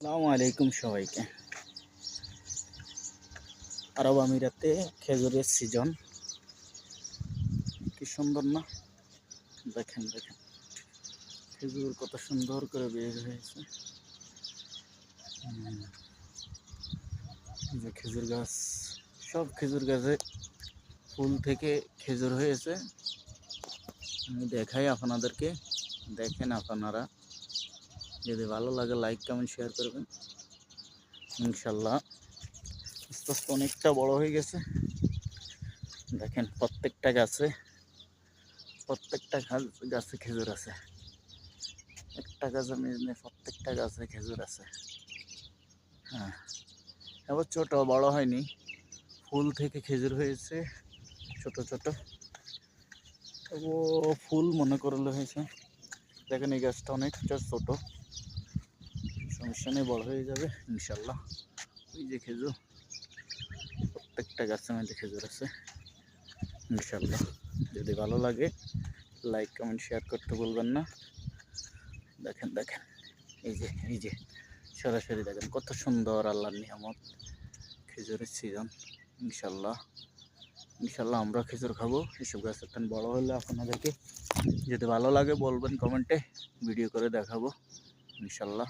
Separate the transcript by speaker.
Speaker 1: আসসালামু আলাইকুম সবাইকে। আরব আমিরাতে খেজুরের সিজন কি সুন্দর না? দেখেন দেখেন খেজুর কত সুন্দর করে বের হয়েছে। যে খেজুর গাছ, সব খেজুর গাছে ফুল থেকে খেজুর হয়েছে। আমি দেখাই আপনাদেরকে, দেখেন আপনারা। যদি ভালো লাগে লাইক কমেন্ট শেয়ার করবেন। ইনশাল্লাহ আস্তে আস্তে অনেকটা বড় হয়ে গেছে। দেখেন প্রত্যেকটা গাছে খেজুর আছে। একটা গাছে মেয়ে প্রত্যেকটা গাছে খেজুর আছে। হ্যাঁ, এবার ছোট বড় হয়নি, ফুল থেকে খেজুর হয়েছে ছোট ছোট। ও ফুল মনে করলে হয়েছে। দেখেন এই গাছটা অনেকটা ছোট, সমস্যা নেই, বড় হয়ে যাবে ইনশাল্লাহ। ওই যে খেজুর, প্রত্যেকটা গাছের মধ্যে খেজুর আছে ইনশাল্লাহ। যদি ভালো লাগে লাইক কমেন্ট শেয়ার করতে বলবেন না। দেখেন দেখেন এই যে সরাসরি দেখেন কত সুন্দর আল্লাহর নিয়ামত, খেজুরের সিজন। ইনশাল্লাহ ইনশাল্লাহ আমরা খেজুর খাবো। এসব গাছের টান বড় হলে আপনাদেরকে যদি ভালো লাগে বলবেন কমেন্টে, ভিডিও করে দেখাবো ইনশাল্লাহ।